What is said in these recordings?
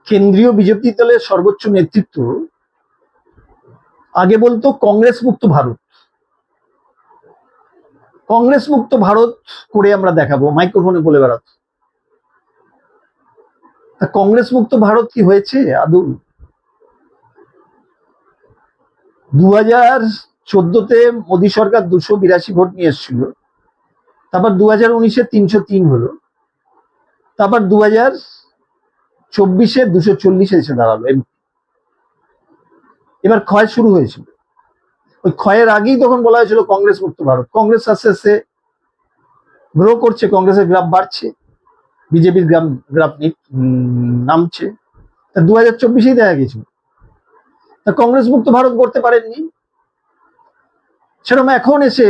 কেন্দ্রীয় বিজেপি দলের সর্বোচ্চ নেতৃত্ব আগে বলতো কংগ্রেস মুক্ত ভারত, কংগ্রেস মুক্ত ভারত করে আমরা দেখাবো, মাইক্রোফোনে বলে বেড়াতো। কংগ্রেস মুক্ত ভারত কি হয়েছে আদৌ? 2014-তে মোদী সরকার 282 ভোট নিয়ে এসেছিল, তারপর 2019-এ 303 হলো, তারপর 2024-এ 240 এসে দাঁড়ালো। এবার ক্ষয় শুরু হয়েছিল। ওই ক্ষয়ের আগেই তখন বলা হয়েছিল কংগ্রেস মুক্ত ভারত। কংগ্রেস আস্তে আস্তে গ্রো করছে, কংগ্রেসের গ্রাফ বাড়ছে, বিজেপির গ্রাফ নামছে। 2024-এই দেখা গেছিল। তা কংগ্রেস মুক্ত ভারত করতে পারেননি। সেরকম এখন এসে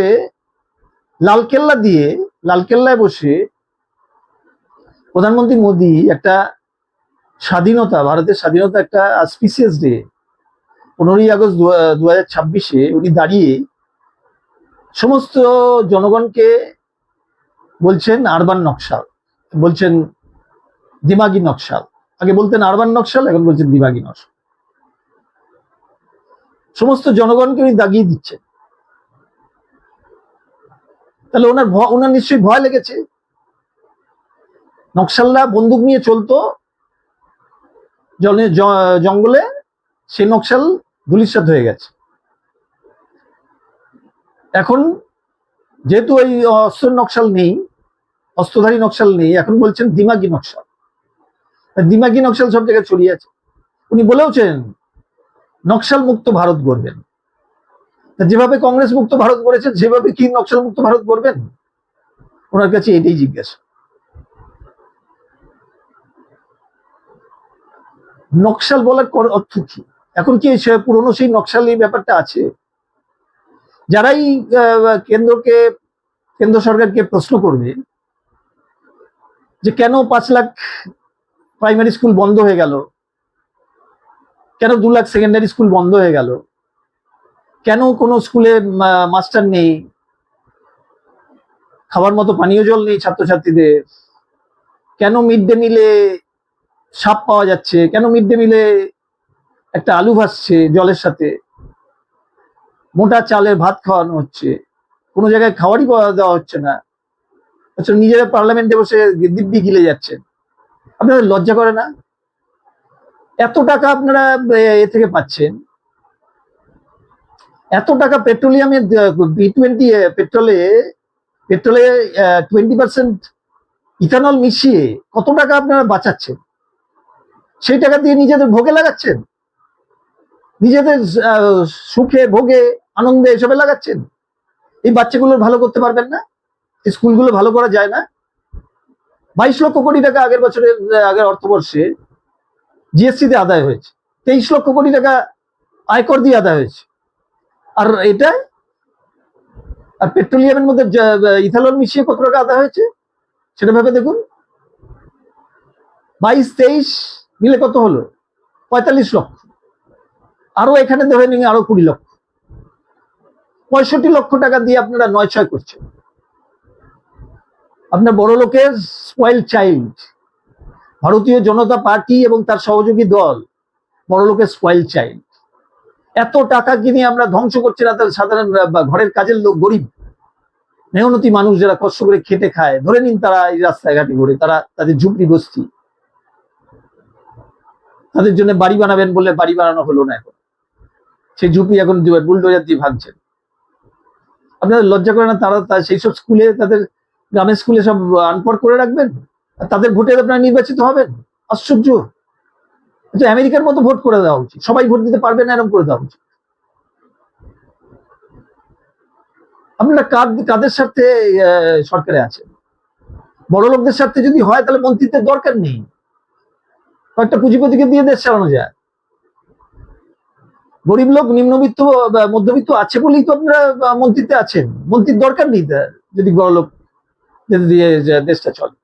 লালকেল্লায় বসে প্রধানমন্ত্রী মোদী একটা স্বাধীনতা, ভারতের স্বাধীনতা একটা অসপিসিয়াস ডে, 15ই আগস্ট 2026-এ উনি দাঁড়িয়ে সমস্ত জনগণকে বলছেন আরবান নকশাল, বলছেন দিমাগি নকশাল। আগে বলতেন আরবান নকশাল, এখন বলছেন দিমাগি নকশাল। সমস্ত জনগণকে উনি দাগিয়ে দিচ্ছেন। তাহলে ওনার নিশ্চয়ই ভয় লেগেছে। নকশালরা বন্দুক নিয়ে চলতো জঙ্গলে, সেই নকশাল ধূলিসাৎ হয়ে গেছে। এখন যেহেতু ওই অস্ত্রধারী নকশাল নেই, এখন বলছেন দিমাগি নকশাল। দিমাগি নকশাল সব জায়গায় ছড়িয়ে আছে। উনি বলেওছেন নকশাল মুক্ত ভারত গড়বেন। যেভাবে কংগ্রেস মুক্ত ভারত গড়েছেন, সেভাবে কি নকশাল মুক্ত ভারত গড়বেন? ওনার কাছে এটাই জিজ্ঞাসা। নকশাল বলার অর্থ কি? এখন কি পুরনো সেই নকশাল এই ব্যাপারটা আছে? যারাই কেন্দ্র সরকারকে প্রশ্ন করবে যে কেন 5 লাখ প্রাইমারি স্কুল বন্ধ হয়ে গেল, কেন 2 লাখ সেকেন্ডারি স্কুল বন্ধ হয়ে গেল, কেন কোনো স্কুলে মাস্টার নেই, খাবার মতো পানীয় জল নেই ছাত্রছাত্রীদের, কেন মিড ডে মিলে সাপ পাওয়া যাচ্ছে, কেন মিড ডে মিলে একটা আলু ভাসছে জলের সাথে, মোটা চালের ভাত খাওয়ানো হচ্ছে, কোনো জায়গায় খাবারই দেওয়া হচ্ছে না, আচ্ছা নিজেরা পার্লামেন্টে বসে দিব্যি গিলে যাচ্ছেন। আপনাদের লজ্জা করে না? এত টাকা আপনারা এ থেকে পাচ্ছেন, এত টাকা পেট্রোলিয়ামের B20 পেট্রোলে 20% ইথানল মিশিয়ে কত টাকা আপনারা বাঁচাচ্ছেন? সেই টাকা দিয়ে নিজেদের ভোগে লাগাচ্ছেন, নিজেদের সুখে ভোগে আনন্দে এসবে লাগাচ্ছেন। এই বাচ্চাগুলোর ভালো করতে পারবেন না? স্কুলগুলো ভালো করা যায় না? 22 লক্ষ কোটি টাকা আগের অর্থবর্ষে জিএসটি তে আদায় হয়েছে, 23 লক্ষ কোটি টাকা আয়কর দিয়ে আদায় হয়েছে। আর পেট্রোলিয়ামের মধ্যে ইথানল মিশিয়ে কত টাকা আদায় হয়েছে সেটা ভেবে দেখুন। 22-23 মিলে কত হলো? 45 লক্ষ। আরো এখানে ধরে নিন আরো 20 লক্ষ, 65 লক্ষ টাকা দিয়ে আপনারা 9-6 করছেন। আপনার বড় লোকের স্পয়েল চাইল্ড, ভারতীয় জনতা পার্টি এবং তার সহযোগী দল বড় লোকের স্পয়েল চাইল্ড। এত টাকা কিনে আমরা ধ্বংস করছি না তার সাধারণ ঘরের কাজের লোক, গরিব মেহনতি মানুষ যারা কষ্ট করে খেটে খায়, ধরে নিন তারা এই রাস্তায় ঘাটে ঘুরে, তাদের ঝুপড়ি বস্তি, তাদের জন্য বাড়ি বানাবেন বললে বাড়ি বানানো হলো না, এখন সেই ঝুপড়ি এখন বুলডোজার দিয়ে ভাঙছেন। আপনাদের লজ্জা করে না? তারা সেই সব স্কুলে, তাদের গ্রামের স্কুলে সব আনপড় করে রাখবেন, তাদের ভোটে আপনারা নির্বাচিত হবেন? আশ্চর্য। আমেরিকার মতো ভোট করে দেওয়া উচিত, সবাই ভোট দিতে পারবে না এরকম করে দেওয়া উচিত। আপনারা কাদের স্বার্থে সরকারে আছেন? বড় লোকদের স্বার্থে যদি হয় তাহলে মন্ত্রিত্বের দরকার নেই, কয়েকটা পুঁজিপতিকে দিয়ে দেশ চালানো যায়। গরিব লোক, নিম্নবিত্ত, মধ্যবিত্ত আছে বলেই তো আপনারা মন্ত্রিত্বে আছেন। মন্ত্রীর দরকার নেই যদি বড় লোক দিয়ে দেশটা চলে।